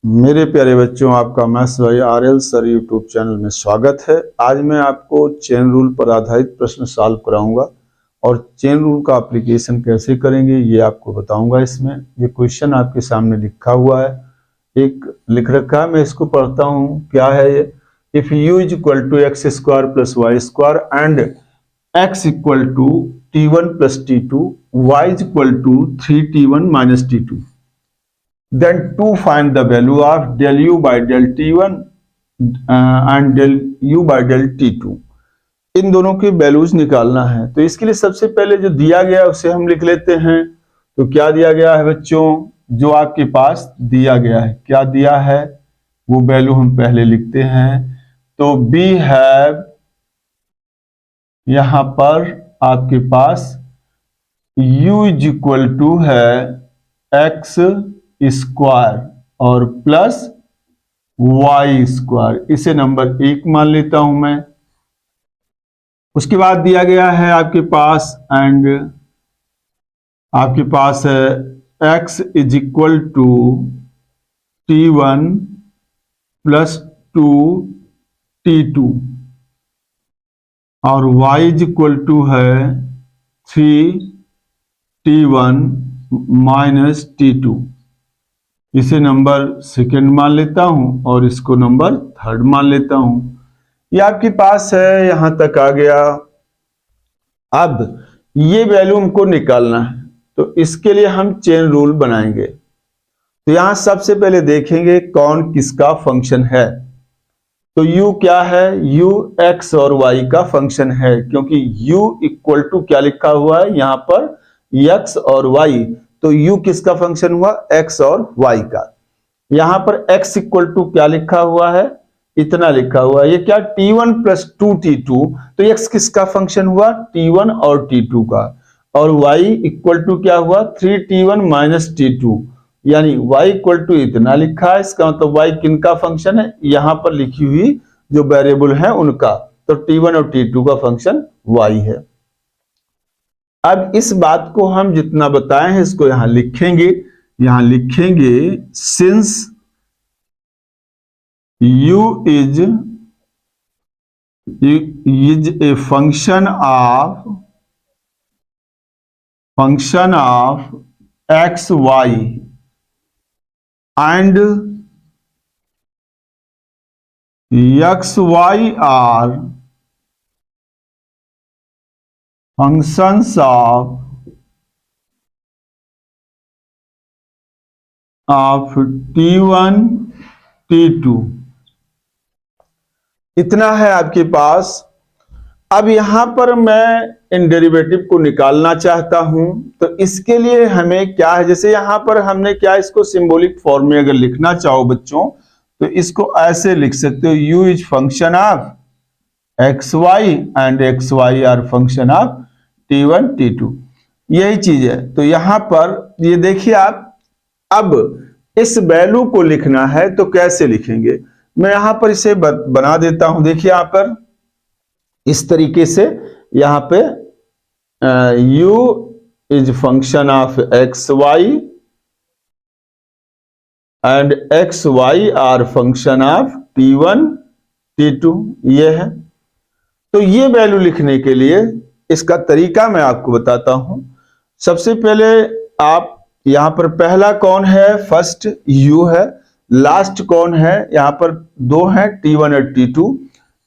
मेरे प्यारे बच्चों, आपका मैथ्स भाई आरएल सर यूट्यूब चैनल में स्वागत है। आज मैं आपको चेन रूल पर आधारित प्रश्न सॉल्व कराऊंगा और चेन रूल का एप्लीकेशन कैसे करेंगे ये आपको बताऊंगा। इसमें ये क्वेश्चन आपके सामने लिखा हुआ है, एक लिख रखा है, मैं इसको पढ़ता हूँ। क्या है ये? If u is equal to x square plus y square and x equal to t1 plus t2, y is equal to 3t1 minus t2, then to find the value of del u by del t1 and del u by del t2, इन दोनों की values निकालना है। तो इसके लिए सबसे पहले जो दिया गया है उसे हम लिख लेते हैं। तो क्या दिया गया है बच्चों? जो आपके पास दिया गया है, क्या दिया है वो वैल्यू हम पहले लिखते हैं। तो बी हैव, यहां पर आपके पास u इज इक्वल टू है एक्स स्क्वायर और प्लस वाई स्क्वायर, इसे नंबर 1 मान लेता हूं मैं। उसके बाद दिया गया है आपके पास एंड आपके पास है x is equal to t1 plus 2 t2 और y इज इक्वल टू है 3t1 माइनस t2, इसे नंबर 2 मान लेता हूं और इसको नंबर 3 मान लेता हूं। ये आपके पास है, यहां तक आ गया। अब ये वैल्यू हमको निकालना है, तो इसके लिए हम चेन रूल बनाएंगे। तो यहां सबसे पहले देखेंगे कौन किसका फंक्शन है। तो u क्या है? u x और y का फंक्शन है, क्योंकि u इक्वल टू क्या लिखा हुआ है यहां पर? x और y। तो u किसका फंक्शन हुआ? x और y का। यहां पर x इक्वल टू क्या लिखा हुआ है? इतना लिखा हुआ है। ये क्या? t1 plus 2t2। तो x किसका फंक्शन हुआ? t1 और t2 का। और y इक्वल टू क्या हुआ? 3t1 माइनस t2, यानी y इक्वल टू इतना लिखा है। इसका मतलब y किनका फंक्शन है? यहां पर लिखी हुई जो वेरिएबल है उनका। तो t1 और t2 का फंक्शन y है। अब इस बात को हम जितना बताए हैं इसको यहां लिखेंगे। यहां लिखेंगे since u is a function of x y and x y are functions of t1 t2, इतना है आपके पास। अब यहां पर मैं इन डेरिवेटिव को निकालना चाहता हूं, तो इसके लिए हमें क्या है? जैसे यहां पर हमने क्या, इसको सिंबॉलिक फॉर्म में अगर लिखना चाहो बच्चों तो इसको ऐसे लिख सकते हो, u is function of x y and x y are function of t1 t2, यही चीज है। तो यहां पर ये देखिए आप, अब इस वैल्यू को लिखना है तो कैसे लिखेंगे? मैं यहां पर इसे बना देता हूं। देखिए यहां पर इस तरीके से, यहां पे u is function of x y and x y are function of t1 t2, ये है। तो ये वैल्यू लिखने के लिए इसका तरीका मैं आपको बताता हूं। सबसे पहले आप यहां पर पहला कौन है? फर्स्ट u है। लास्ट कौन है? यहां पर 2 है, t1 और t2।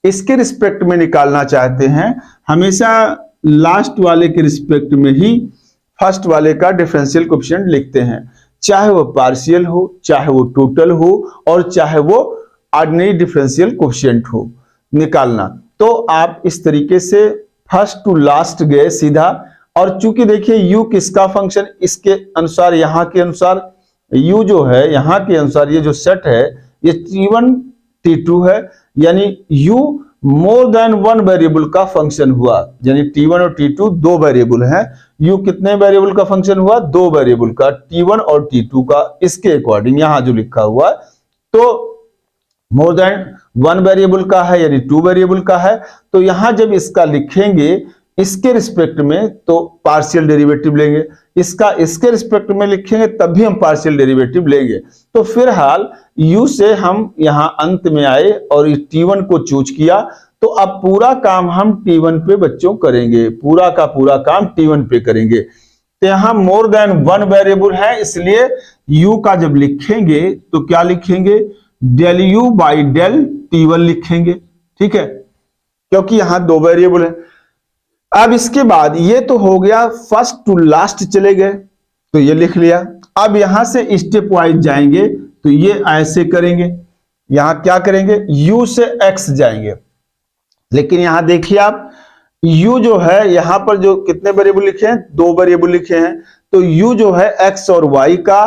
इसके रिस्पेक्ट में निकालना चाहते हैं, हमेशा लास्ट वाले के रिस्पेक्ट में ही फर्स्ट वाले का डिफरेंशियल कोएफिशिएंट लिखते हैं, चाहे वो पार्शियल हो, चाहे वो टोटल हो और चाहे वो ऑर्डिनरी डिफरेंशियल कोएफिशिएंट हो निकालना। तो आप इस तरीके से फर्स्ट टू लास्ट गए सीधा। और चूंकि देखिए u किसका फंक्शन, इसके अनुसार, यहां के अनुसार u जो है यहां के अनुसार, ये जो सेट है ये t1 t2 है, यानी u मोर देन 1 वेरिएबल का फंक्शन हुआ। यानी t1 और t2 2 वेरिएबल हैं। u कितने वेरिएबल का फंक्शन हुआ? 2 वेरिएबल का, t1 और t2 का। इसके अकॉर्डिंग यहां जो लिखा हुआ है, तो मोर देन 1 वेरिएबल का है यानी 2 वेरिएबल का है। तो यहां जब इसका लिखेंगे इसके रिस्पेक्ट में तो पार्शियल डेरिवेटिव लेंगे, इसका इसके रिस्पेक्ट में लिखेंगे तब भी हम पार्शियल डेरिवेटिव लेंगे। तो फिलहाल u से हम यहाँ अंत में आए और इस t1 को चूज किया, तो अब पूरा काम हम t1 पे बच्चों करेंगे, पूरा का पूरा काम t1 पे करेंगे। तो यहाँ मोर देन वन वेरिएबल है, इसलिए u का जब लिखेंगे तो क्या लिखेंगे, del u by del t1 लिखेंगे, ठीक है, क्योंकि यहाँ दो वेरिएबल है। अब इसके बाद ये तो हो गया, फर्स्ट टू लास्ट चले गए तो ये लिख लिया। अब यहां से स्टेप वाइज जाएंगे तो ये ऐसे करेंगे, यहां क्या करेंगे, u से x जाएंगे, लेकिन यहां देखिए आप u जो है यहां पर जो कितने वेरिएबल लिखे हैं, दो वेरिएबल लिखे हैं, तो u जो है x और y का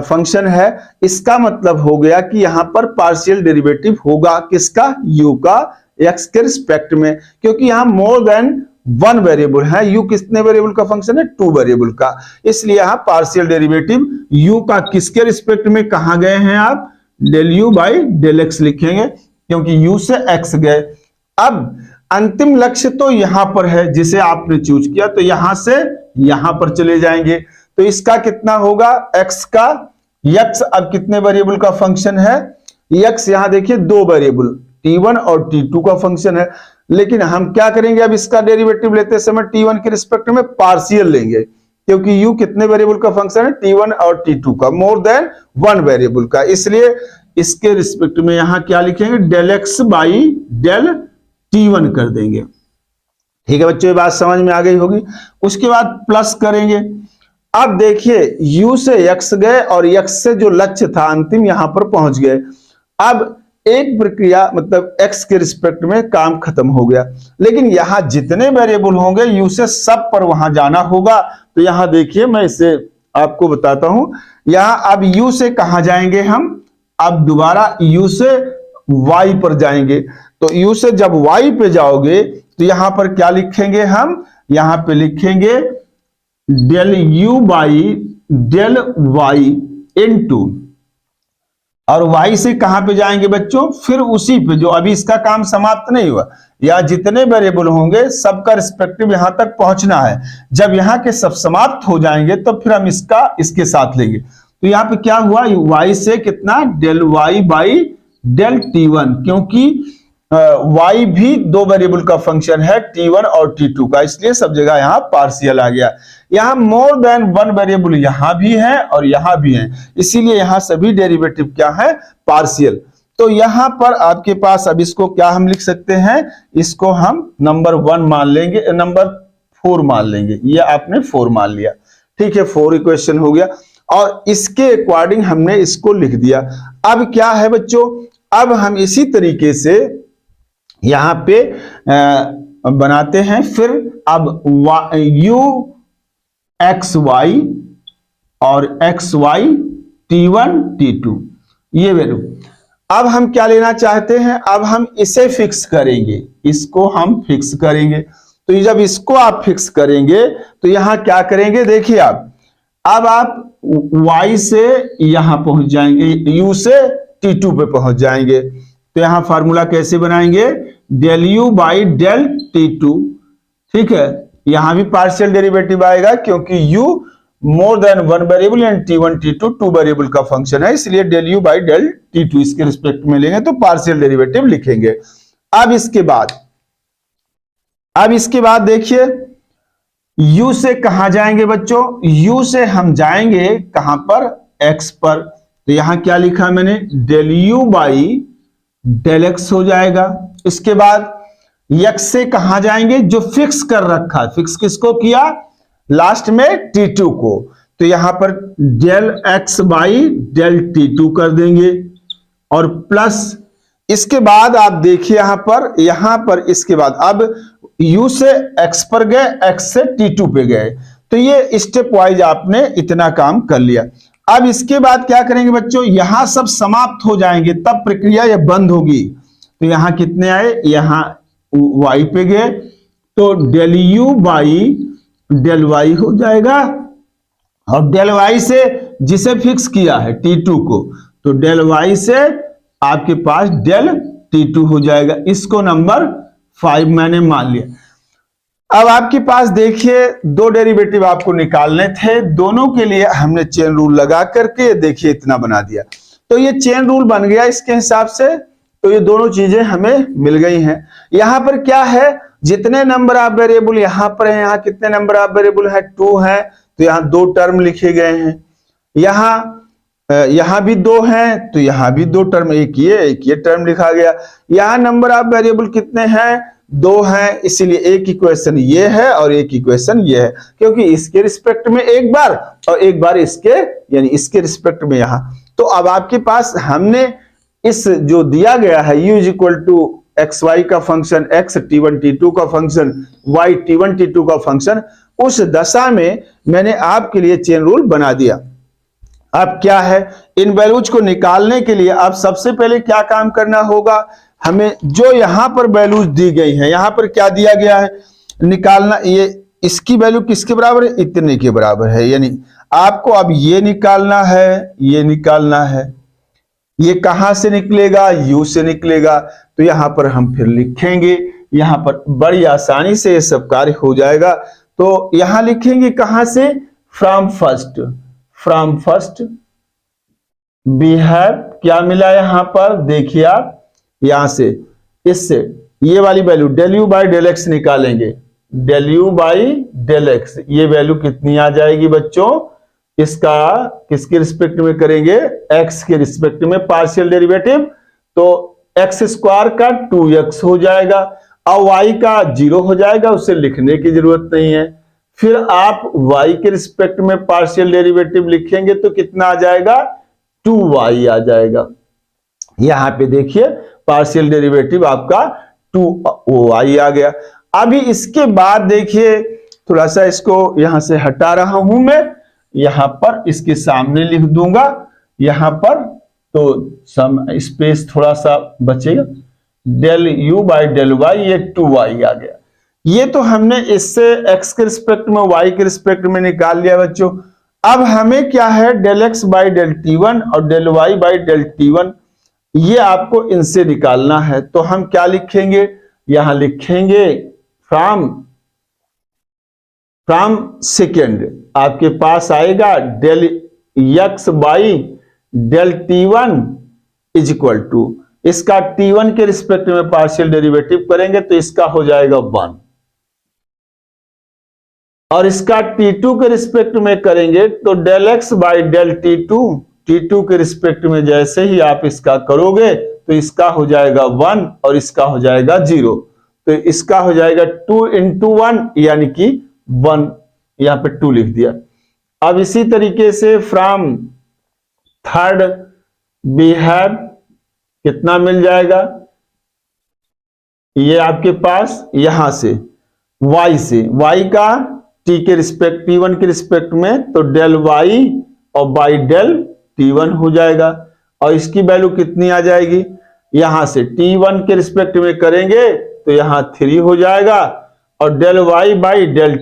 फंक्शन है। इसका मतलब हो गया कि यहां पर पार्शियल डेरिवेटिव होगा किसका, u का x के रिस्पेक्ट में, क्योंकि यहां मोर देन वन वेरिएबल है, u कितने वेरिएबल का फंक्शन है, टू वेरिएबल का, इसलिए यहां पार्शियल डेरिवेटिव u का किसके रिस्पेक्ट में कहा गए हैं आप, del u by del x लिखेंगे, क्योंकि u से x गए। अब अंतिम लक्ष्य तो यहां पर है जिसे आपने चूज किया, तो यहां से यहां पर चले जाएंगे, तो इसका कितना होगा, x का, x अब कितने वेरिएबल का फंक्शन है, x यहां देखिए दो वेरिएबल t1 और t2 का फंक्शन है, लेकिन हम क्या करेंगे, अब इसका डेरिवेटिव लेते समय t1 के रिस्पेक्ट में पार्शियल लेंगे, क्योंकि u कितने वेरिएबल का फंक्शन है, t1 और t2 का, मोर देन वन वेरिएबल का, इसलिए इसके रिस्पेक्ट में यहां क्या लिखेंगे, del x by del t1 कर देंगे। ठीक है बच्चों, ये बात समझ में आ गई होगी। उसके बाद प्लस करेंगे। अब देखिए u से x गए और x से जो लक्ष्य था अंतिम यहां पर पहुंच गए। अब एक प्रक्रिया मतलब x के रिस्पेक्ट में काम खत्म हो गया, लेकिन यहां जितने वेरिएबल होंगे u से सब पर वहां जाना होगा। तो यहां देखिए मैं इसे आपको बताता हूं, यहां अब u से कहां जाएंगे हम, अब दोबारा u से y पर जाएंगे, तो u से जब y पे जाओगे तो यहां पर क्या लिखेंगे हम, यहां पे लिखेंगे del u by del y into, और y से कहां पे जाएंगे बच्चों, फिर उसी पे जो अभी इसका काम समाप्त नहीं हुआ, या जितने वेरिएबल होंगे सबका रिस्पेक्टिव यहां तक पहुंचना है। जब यहां के सब समाप्त हो जाएंगे तो फिर हम इसका इसके साथ लेंगे। तो यहां पे क्या हुआ, y से कितना, del y by del t1, क्योंकि y भी दो वेरिएबल का फंक्शन है, t1 और t2 का, इसलिए सब जगह यहां पार्शियल आ गया। यहां मोर देन वन वेरिएबल यहां भी है और यहां भी है, इसीलिए यहां सभी डेरिवेटिव क्या है, पार्शियल। तो यहां पर आपके पास अब इसको क्या हम लिख सकते हैं, इसको हम नंबर 1 मान लेंगे, नंबर 4 मान लेंगे, ये आपने 4 मान लिया, ठीक है, 4 इक्वेशन हो गया और इसके अकॉर्डिंग हमने इसको लिख दिया। अब क्या है बच्चों, अब हम इसी तरीके से यहां पे बनाते हैं, फिर अब u एक्स वाई और एक्स वाई t1 t2 ये वैल्यू। अब हम क्या लेना चाहते हैं, अब हम इसे फिक्स करेंगे, इसको हम फिक्स करेंगे। तो जब इसको आप फिक्स करेंगे तो यहां क्या करेंगे, देखिए अब आप y से यहां पहुंच जाएंगे, u से t2 पे पहुंच जाएंगे। तो यहां फार्मूला कैसे बनाएंगे, del u by del t2, ठीक है, यहां भी पार्शियल डेरिवेटिव आएगा क्योंकि u more than one variable and t1 t2 two variable का फंक्शन है, इसलिए del u by del t2 इसके रिस्पेक्ट में लेंगे तो पार्शियल डेरिवेटिव लिखेंगे। अब इसके बाद देखिए u से कहां जाएंगे बच्चों, u से हम जाएंगे कहां पर, x पर। तो यहां क्या लिखा मैंने, del u by del x हो जाएगा। इसके बाद x से कहां जाएंगे, जो फिक्स कर रखा, फिक्स किसको किया, लास्ट में t2 को, तो यहां पर del x by del t2 कर देंगे और प्लस इसके बाद आप देखिए यहां पर इसके बाद अब u से x पर गए, x से t2 पे गए, तो ये स्टेप वाइज आपने इतना काम कर लिया। अब इसके बाद क्या करेंगे बच्चों, यहां सब समाप्त हो जाएंगे तब प्रक्रिया ये बंद होगी। तो यहां कितने आए, यहां y पे गए तो del u by del y हो जाएगा, और डेल y से जिसे फिक्स किया है t2 को, तो डेल y से आपके पास डेल t2 हो जाएगा। इसको नंबर 5 मैंने मान लिया। अब आपके पास देखिए दो डेरिवेटिव आपको निकालने थे, दोनों के लिए हमने चेन रूल लगा करके देखिए इतना बना दिया। तो ये चेन रूल बन गया इसके हिसाब से। तो ये दोनों चीजें हमें मिल गई हैं। यहां पर क्या है, जितने नंबर ऑफ वेरिएबल यहां पर है, यहां कितने नंबर ऑफ वेरिएबल है, 2 है, तो यहां 2 टर्म लिखे गए हैं। यहां भी 2 हैं, तो यहां भी 2 टर्म, एक ये टर्म लिखा गया। यहां नंबर ऑफ वेरिएबल कितने हैं, 2 हैं, इसीलिए एक इक्वेशन ये है और एक इक्वेशन ये है, क्योंकि इसके रिस्पेक्ट में एक बार और एक बार इसके, यानी इसके रिस्पेक्ट में यहां। तो अब आपके पास हमने इस जो दिया गया है u is equal to x y का फंक्शन, x t1 t2 का फंक्शन, y t1 t2 का फंक्शन, उस दशा में मैंने आपके लिए चेन रूल बना दिया। अब क्या है, इन वैल्यूज को निकालने के लिए अब सबसे पहले क्या काम करना होगा, हमें जो यहां पर वैल्यूज दी गई है, यहां पर क्या दिया गया है, निकालना। ये इसकी वैल्यू किसके बराबर है, इतने के बराबर है, यानी आपको अब ये निकालना है, ये निकालना है। ये कहां से निकलेगा, u से निकलेगा। तो यहां पर हम फिर लिखेंगे, यहां पर बड़ी आसानी से ये सब कार्य हो जाएगा। तो यहां लिखेंगे कहां से, फ्रॉम फर्स्ट वी हैव, क्या मिला यहां पर, देखिए आप यहां से, इससे ये वाली value del u by del x निकालेंगे, del u by del x, ये वैल्यू कितनी आ जाएगी बच्चों, इसका किसके रिस्पेक्ट में करेंगे, x के रिस्पेक्ट में पार्शियल डेरिवेटिव, तो x स्क्वायर का 2x हो जाएगा और y का 0 हो जाएगा, उसे लिखने की जरूरत नहीं है। फिर आप y के रिस्पेक्ट में पार्शियल डेरिवेटिव लिखेंगे तो कितना आ जाएगा, 2y आ जाएगा। यहां पे देखिए पार्शियल डेरिवेटिव आपका 2y आ गया। अभी इसके बाद देखिए, थोड़ा सा इसको यहां से हटा रहा हूं मैं, यहां पर इसके सामने लिख दूंगा, यहां पर तो सम स्पेस थोड़ा सा बचेगा, del u by del y, ये 2y आ गया। ये तो हमने इससे x के रिस्पेक्ट में y के रिस्पेक्ट में निकाल लिया बच्चों। अब हमें क्या है, del x by del t1 और del y by del t1, ये आपको इनसे निकालना है। तो हम क्या लिखेंगे, यहां लिखेंगे फ्रॉम सेकेंड, आपके पास आएगा del x by del t1 is equal to, इसका t1 के रिस्पेक्ट में पार्शियल डेरिवेटिव करेंगे तो इसका हो जाएगा 1, और इसका t2 के रिस्पेक्ट में करेंगे तो del x by del t2 के रिस्पेक्ट में जैसे ही आप इसका करोगे तो इसका हो जाएगा 1 और इसका हो जाएगा 0, तो इसका हो जाएगा 2 into 1 यानी कि 1, यहां पे 2 लिख दिया। अब इसी तरीके से फ्रॉम थर्ड वी हैव, कितना मिल जाएगा, ये आपके पास यहां से y का t के रिस्पेक्ट, t1 के रिस्पेक्ट में, तो डेल y और बाई डेल t1 हो जाएगा, और इसकी वैल्यू कितनी आ जाएगी, यहां से t1 के रिस्पेक्ट में करेंगे तो यहां 3 हो जाएगा, और del y by del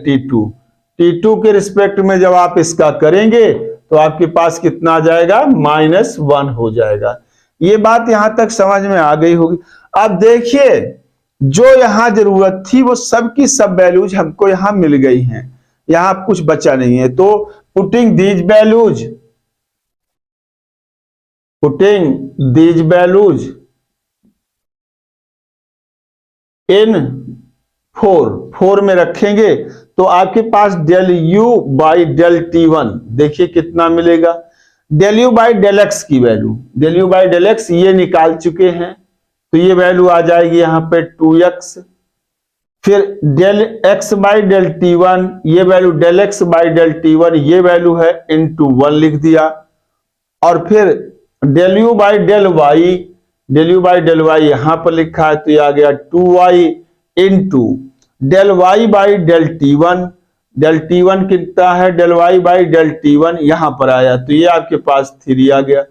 t2 के रिस्पेक्ट में जब आप इसका करेंगे तो आपके पास कितना आ जाएगा, -1 हो जाएगा। ये बात यहां तक समझ में आ गई होगी। अब देखिए, जो यहां जरूरत थी वो सब की सब वैल्यूज हमको यहां मिल गई हैं, यहां कुछ बचा नहीं है। तो पुटिंग दीज वैल्यूज इन 4 में रखेंगे तो आपके पास del u by del t1, देखिए कितना मिलेगा, del u by del x की value, del u by del x ये निकाल चुके हैं, तो ये वैल्यू आ जाएगी यहां पे 2x, फिर del x by del t1, ये value del x by del t1, ये वैल्यू है इनटू 1 लिख दिया, और फिर del u by del y यहां पर लिखा है तो ये आ गया 2y into del y by del t1 कितना है, del y by del t1 यहां पर आया तो ये आपके पास 3 आ गया।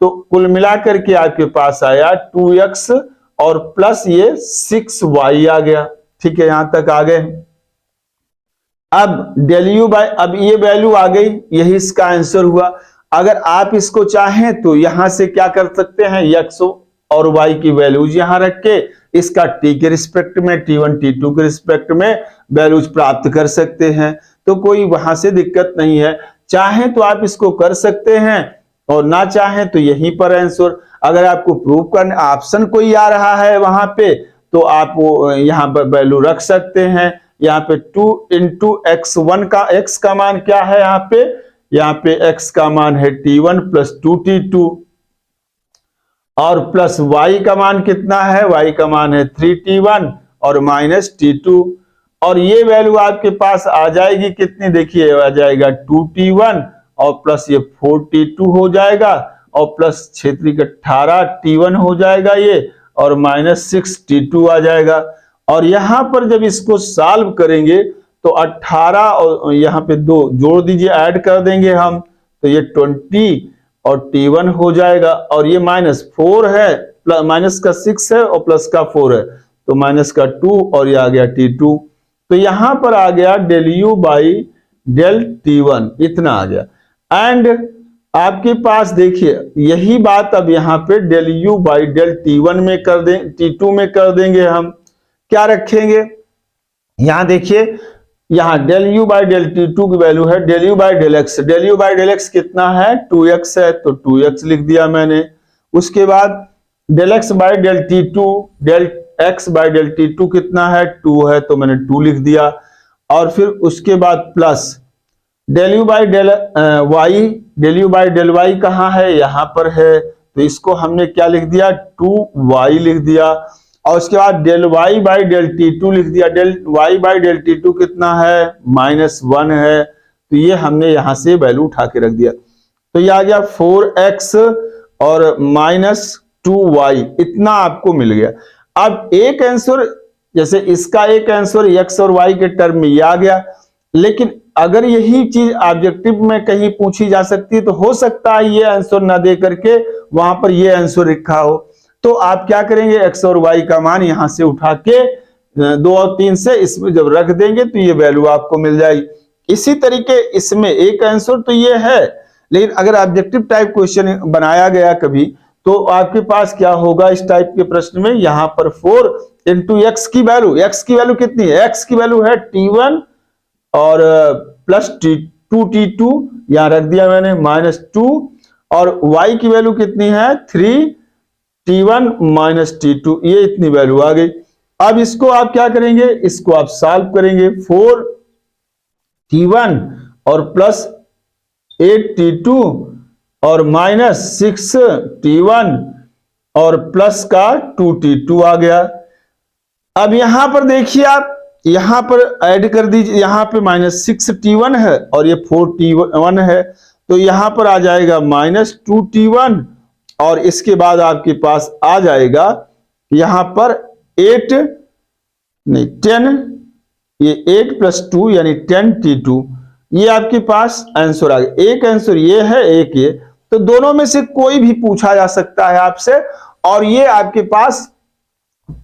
तो कुल मिलाकर के आपके पास आया 2x और प्लस ये 6y आ गया। ठीक है, यहां तक आ गए। अब डेल यू बाई, अब ये वैल्यू आ गई, यही इसका आंसर हुआ। अगर आप इसको चाहें तो यहां से क्या कर सकते हैं, x और y की वैल्यूज यहां रख के इसका t के रिस्पेक्ट में, t1 t2 के रिस्पेक्ट में वैल्यूज प्राप्त कर सकते हैं, तो कोई वहां से दिक्कत नहीं है। चाहे तो आप इसको कर सकते हैं, और ना चाहें तो यहीं पर आंसर। अगर आपको प्रूव करना ऑप्शन कोई आ रहा है वहां पे, तो आप वो यहाँ पर वैल्यू रख सकते हैं। यहाँ पे 2 इंटू x1 का x का मान क्या है, यहाँ पे x का मान है t1 प्लस 2t2 और प्लस y का मान कितना है, y का मान है 3t1 और माइनस t2। और ये वैल्यू आपके पास आ जाएगी कितनी, देखिए आ जाएगा 2t1 और प्लस ये 4t2 हो जाएगा और प्लस 18t1 हो जाएगा ये, और माइनस 6t2 आ जाएगा। और यहां पर जब इसको सॉल्व करेंगे तो 18 और यहाँ पे 2 जोड़ दीजिए, ऐड कर देंगे हम, तो ये 20 और t1 हो जाएगा। और ये -4 है, माइनस का 6 है और प्लस का 4 है, तो माइनस का 2 और ये आ गया t2। तो यहां पर आ गया del u by del t1, इतना आ गया। एंड आपके पास देखिए यही बात अब यहाँ पे del u by del t1 में कर दें, t2 में कर देंगे हम। क्या रखेंगे, यहां देखिए यहां del u by del t2 की वैल्यू है del u by del x। del u by del x कितना है, 2x है, तो 2x लिख दिया मैंने। उसके बाद del x by del t2, del x by del t2 कितना है, 2 है, तो मैंने 2 लिख दिया। और फिर उसके बाद plus del u by del y, del u by del y कहाँ है, यहां पर है, तो इसको हमने क्या लिख दिया, 2y लिख दिया। और उसके बाद del y by del t2 लिख दिया। del y by del t2 कितना है, -1 है, तो ये हमने यहां से वैल्यू उठा के रख दिया। तो ये आ गया 4x और -2y, इतना आपको मिल गया। अब एक आंसर, जैसे इसका एक आंसर x और y के टर्म में ये आ गया, लेकिन अगर यही चीज ऑब्जेक्टिव में कहीं पूछी जा सकती है तो हो सकता है ये आंसर ना दे करके वहां पर ये आंसर लिखा हो। तो आप क्या करेंगे, x और y का मान यहां से उठा के 2 और 3 से इसमें जब रख देंगे तो ये वैल्यू आपको मिल जाएगी। इसी तरीके इसमें एक आंसर तो ये है, लेकिन अगर ऑब्जेक्टिव टाइप क्वेश्चन बनाया गया कभी, तो आपके पास क्या होगा इस टाइप के प्रश्न में, यहां पर 4 इंटू x की वैल्यू कितनी है, x की वैल्यू है t1 और प्लस t2 यहां रख दिया मैंने -2, और y की वैल्यू कितनी है 3t1 -t2, ये इतनी वैल्यू आ गई। अब इसको आप क्या करेंगे, इसको आप सॉल्व करेंगे, 4t1 और प्लस 8t2 और -6t1 और प्लस का 2t2 आ गया। अब यहां पर देखिए आप यहां पर ऐड कर दीजिए, यहां पे -6t1 है और ये 4t1 है, तो यहां पर आ जाएगा -2t1 और इसके बाद आपके पास आ जाएगा यहां पर 10, ये 8 + 2 यानी 10t2, ये आपके पास आंसर आ गया। एक आंसर ये है, एक ये, तो दोनों में से कोई भी पूछा जा सकता है आपसे। और ये आपके पास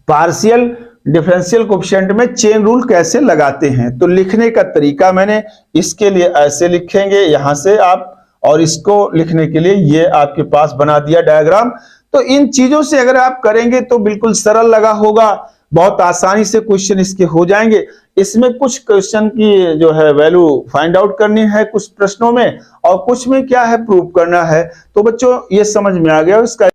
पार्शियल डिफरेंशियल कोएफिशिएंट में चेन रूल कैसे लगाते हैं, तो लिखने का तरीका मैंने इसके लिए ऐसे लिखेंगे यहां से आप, और इसको लिखने के लिए ये आपके पास बना दिया डायग्राम। तो इन चीजों से अगर आप करेंगे तो बिल्कुल सरल लगा होगा, बहुत आसानी से क्वेश्चन इसके हो जाएंगे। इसमें कुछ क्वेश्चन की जो है वैल्यू फाइंड आउट करनी है कुछ प्रश्नों में, और कुछ में क्या है प्रूव करना है। तो बच्चों ये समझ में आ गया इसका